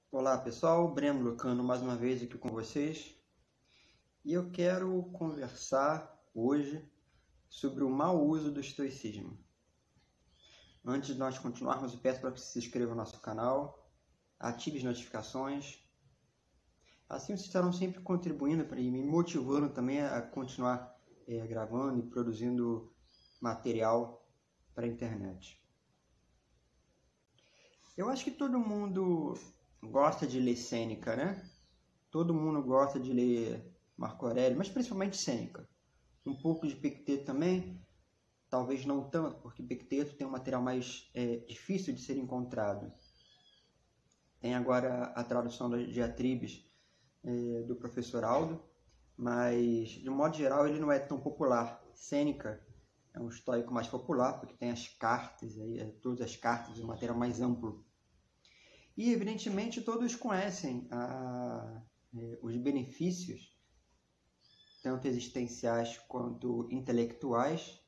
Olá pessoal, Breno Lucano mais uma vez aqui com vocês e eu quero conversar hoje sobre o mau uso do estoicismo. Antes de nós continuarmos, eu peço para que se inscreva no nosso canal, ative as notificações, assim vocês estarão sempre contribuindo para me motivando também a continuar gravando e produzindo material para a internet. Eu acho que todo mundo gosta de ler Sêneca, né? Todo mundo gosta de ler Marco Aurélio, mas principalmente Sêneca. Um pouco de Epicteto também, talvez não tanto, porque Epicteto tem um material mais difícil de ser encontrado. Tem agora a tradução das diatribes do professor Aldo, mas de um modo geral ele não é tão popular. Sêneca é um estoico mais popular, porque tem as cartas, todas as cartas, um material mais amplo. E, evidentemente, todos conhecem os benefícios, tanto existenciais quanto intelectuais,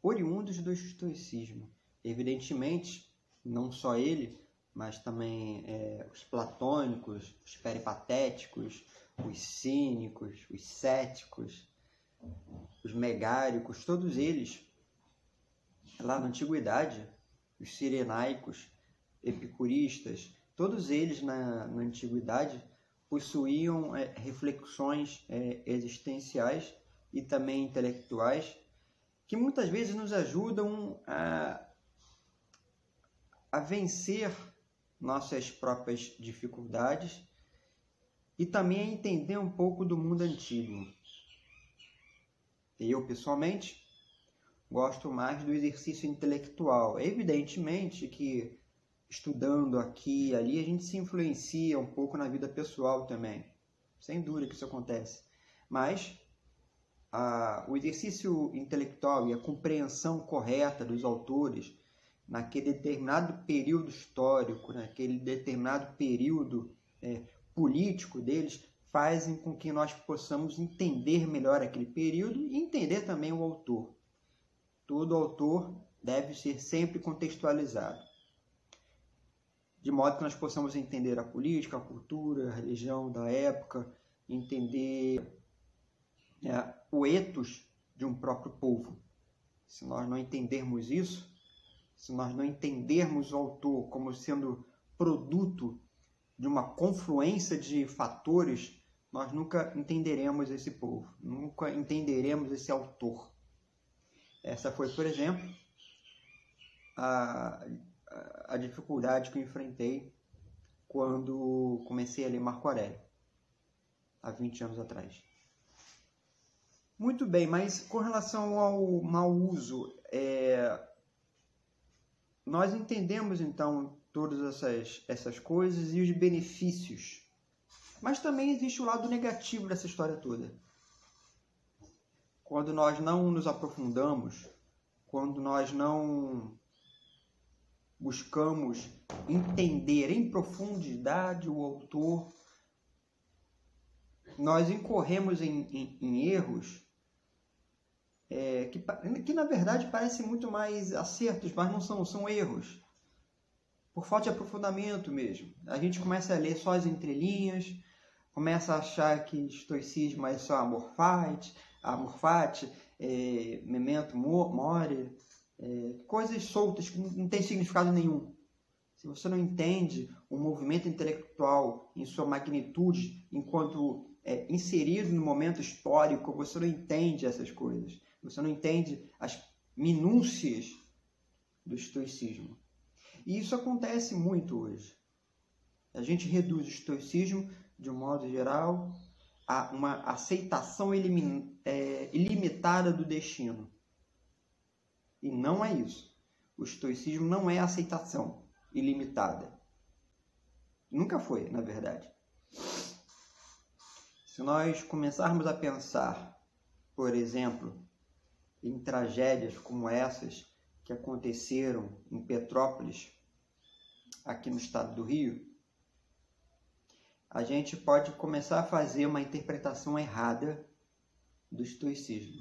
oriundos do estoicismo. Evidentemente, não só ele, mas também os platônicos, os peripatéticos, os cínicos, os céticos, os megáricos, todos eles, lá na Antiguidade, os cirenaicos, epicuristas, todos eles na Antiguidade possuíam reflexões existenciais e também intelectuais que muitas vezes nos ajudam a vencer nossas próprias dificuldades e também a entender um pouco do mundo antigo. Eu, pessoalmente, gosto mais do exercício intelectual. Evidentemente que estudando aqui e ali, a gente se influencia um pouco na vida pessoal também. Sem dúvida que isso acontece. Mas o exercício intelectual e a compreensão correta dos autores naquele determinado período histórico, naquele determinado período político deles, fazem com que nós possamos entender melhor aquele período e entender também o autor. Todo autor deve ser sempre contextualizado, de modo que nós possamos entender a política, a cultura, a religião da época, entender o ethos de um próprio povo. Se nós não entendermos isso, se nós não entendermos o autor como sendo produto de uma confluência de fatores, nós nunca entenderemos esse povo, nunca entenderemos esse autor. Essa foi, por exemplo, a dificuldade que eu enfrentei quando comecei a ler Marco Aurélio, há 20 anos atrás. Muito bem, mas com relação ao mau uso, nós entendemos então todas essas coisas e os benefícios, mas também existe o lado negativo dessa história toda. Quando nós não nos aprofundamos, quando nós não buscamos entender em profundidade o autor, nós incorremos em erros que na verdade parecem muito mais acertos, mas não são erros. Por falta de aprofundamento mesmo. A gente começa a ler só as entrelinhas, começa a achar que estoicismo é só amor fati, memento mori, coisas soltas que não têm significado nenhum. Se você não entende o movimento intelectual em sua magnitude, enquanto inserido no momento histórico, você não entende essas coisas. Você não entende as minúcias do estoicismo. E isso acontece muito hoje. A gente reduz o estoicismo, de um modo geral, a uma aceitação ilimitada do destino. E não é isso. O estoicismo não é aceitação ilimitada. Nunca foi, na verdade. Se nós começarmos a pensar, por exemplo, em tragédias como essas que aconteceram em Petrópolis, aqui no estado do Rio, a gente pode começar a fazer uma interpretação errada do estoicismo.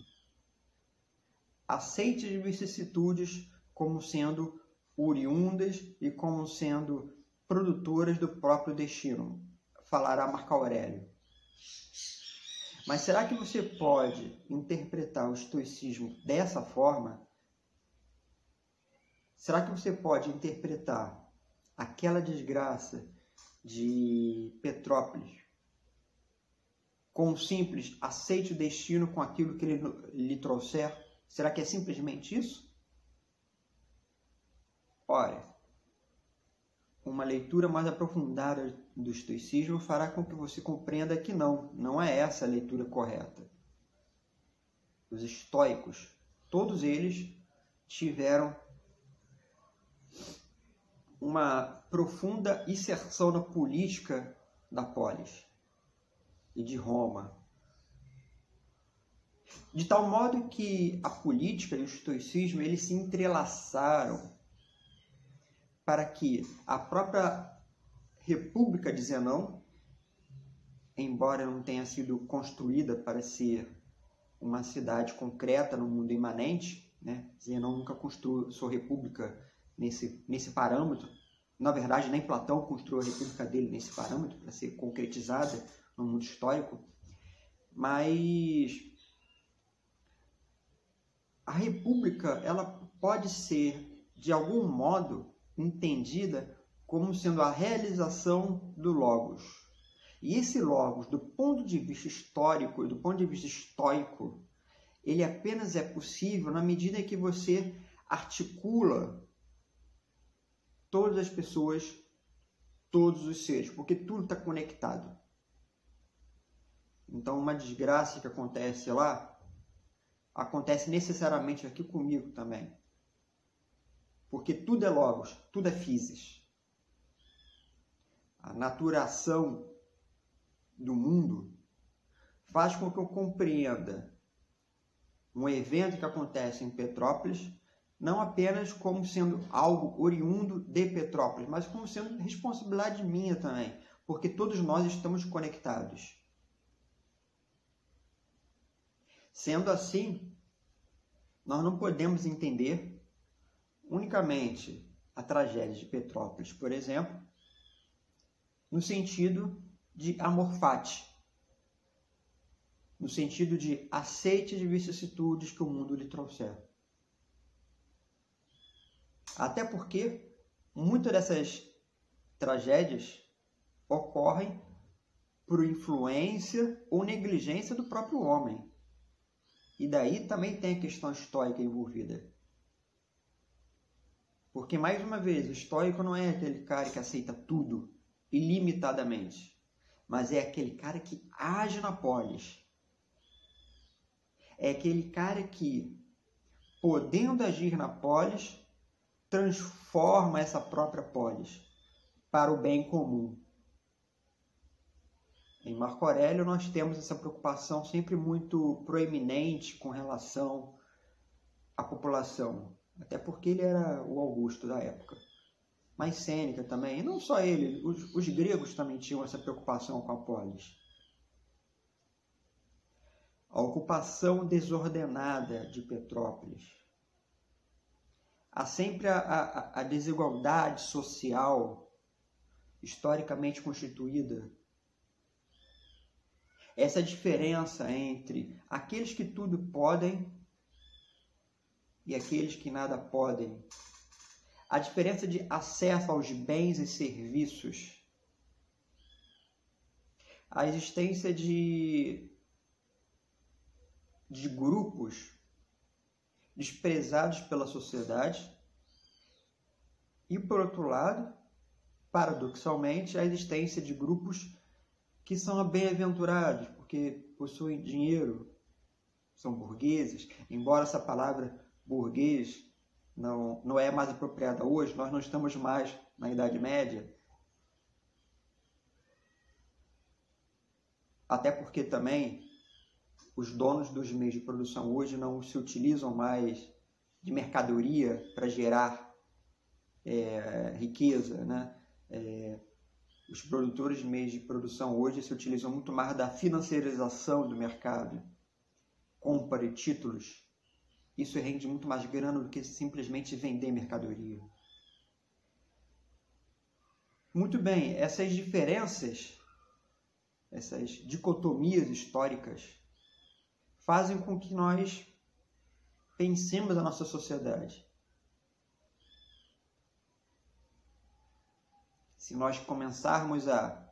Aceite as vicissitudes como sendo oriundas e como sendo produtoras do próprio destino, falará Marco Aurélio. Mas será que você pode interpretar o estoicismo dessa forma? Será que você pode interpretar aquela desgraça de Petrópolis com um simples aceite o destino com aquilo que ele lhe trouxer? Será que é simplesmente isso? Ora, uma leitura mais aprofundada do estoicismo fará com que você compreenda que não é essa a leitura correta. Os estoicos, todos eles tiveram uma profunda inserção na política da polis e de Roma. De tal modo que a política e o estoicismo eles se entrelaçaram para que a própria República de Zenão, embora não tenha sido construída para ser uma cidade concreta no mundo imanente, né? Zenão nunca construiu sua república nesse parâmetro. Na verdade, nem Platão construiu a república dele nesse parâmetro para ser concretizada no mundo histórico. Mas a república ela pode ser, de algum modo, entendida como sendo a realização do logos. E esse logos, do ponto de vista histórico e do ponto de vista estoico, ele apenas é possível na medida em que você articula todas as pessoas, todos os seres, porque tudo está conectado. Então, uma desgraça que acontece lá, acontece necessariamente aqui comigo também. Porque tudo é logos, tudo é physis. A naturação do mundo faz com que eu compreenda um evento que acontece em Petrópolis não apenas como sendo algo oriundo de Petrópolis, mas como sendo responsabilidade minha também, porque todos nós estamos conectados. Sendo assim, nós não podemos entender unicamente a tragédia de Petrópolis, por exemplo, no sentido de amor fati, no sentido de aceite as vicissitudes que o mundo lhe trouxer. Até porque muitas dessas tragédias ocorrem por influência ou negligência do próprio homem. E daí também tem a questão estoica envolvida. Porque, mais uma vez, o estoico não é aquele cara que aceita tudo ilimitadamente, mas é aquele cara que age na polis. É aquele cara que, podendo agir na polis, transforma essa própria polis para o bem comum. Em Marco Aurélio nós temos essa preocupação sempre muito proeminente com relação à população, até porque ele era o Augusto da época. Mas Sêneca também, e não só ele, os gregos também tinham essa preocupação com a polis. A ocupação desordenada de Petrópolis. Há sempre a desigualdade social historicamente constituída. Essa diferença entre aqueles que tudo podem e aqueles que nada podem. A diferença de acesso aos bens e serviços. A existência de grupos desprezados pela sociedade e, por outro lado, paradoxalmente, a existência de grupos que são bem-aventurados, porque possuem dinheiro, são burgueses, embora essa palavra burguês não é mais apropriada hoje, nós não estamos mais na Idade Média, até porque também os donos dos meios de produção hoje não se utilizam mais de mercadoria para gerar riqueza, né? Os produtores de meios de produção hoje se utilizam muito mais da financiarização do mercado, compra de títulos. Isso rende muito mais grana do que simplesmente vender mercadoria. Muito bem, essas diferenças, essas dicotomias históricas, fazem com que nós pensemos a nossa sociedade. Se nós começarmos a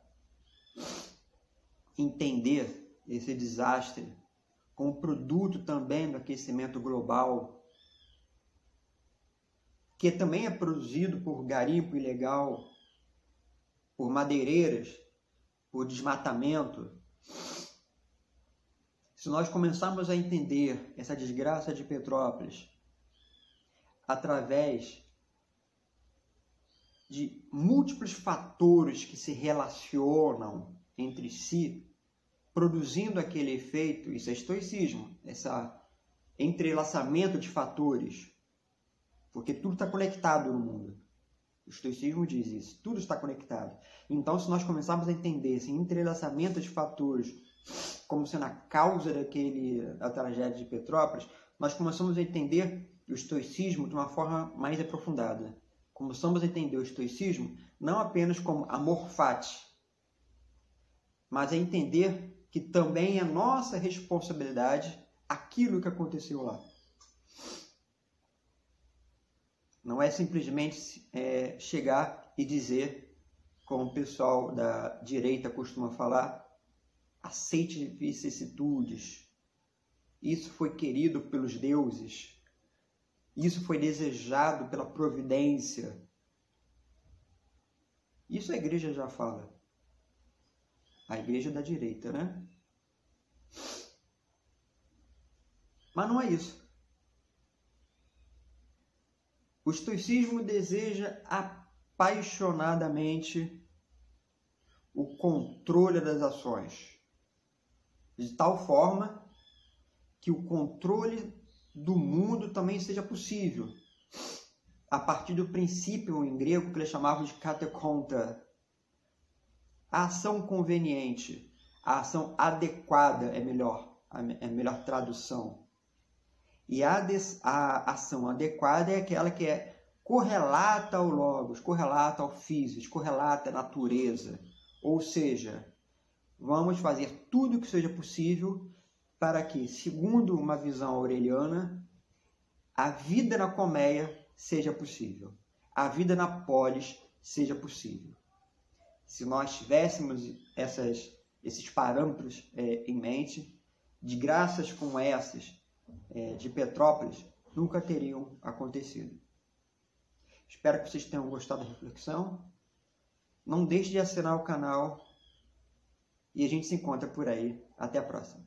entender esse desastre como produto também do aquecimento global, que também é produzido por garimpo ilegal, por madeireiras, por desmatamento. Se nós começarmos a entender essa desgraça de Petrópolis através de múltiplos fatores que se relacionam entre si, produzindo aquele efeito, isso é estoicismo, esse entrelaçamento de fatores, porque tudo está conectado no mundo. O estoicismo diz isso, tudo está conectado. Então, se nós começarmos a entender esse entrelaçamento de fatores como sendo a causa da tragédia de Petrópolis, nós começamos a entender o estoicismo de uma forma mais aprofundada. Começamos a entender o estoicismo não apenas como amor fati, mas a entender que também é nossa responsabilidade aquilo que aconteceu lá. Não é simplesmente chegar e dizer, como o pessoal da direita costuma falar, aceite vicissitudes. Isso foi querido pelos deuses. Isso foi desejado pela providência. Isso a igreja já fala. A igreja da direita, né? Mas não é isso. O estoicismo deseja apaixonadamente o controle das ações, de tal forma que o controle do mundo também seja possível, a partir do princípio em grego que eles chamavam de katekonta, a ação conveniente, a ação adequada é a melhor tradução. E a ação adequada é aquela que é correlata ao logos, correlata ao physis, correlata à natureza. Ou seja, vamos fazer tudo o que seja possível para que, segundo uma visão aureliana, a vida na colmeia seja possível, a vida na polis seja possível. Se nós tivéssemos esses parâmetros em mente, desgraças como essas de Petrópolis nunca teriam acontecido. Espero que vocês tenham gostado da reflexão. Não deixe de assinar o canal e a gente se encontra por aí. Até a próxima.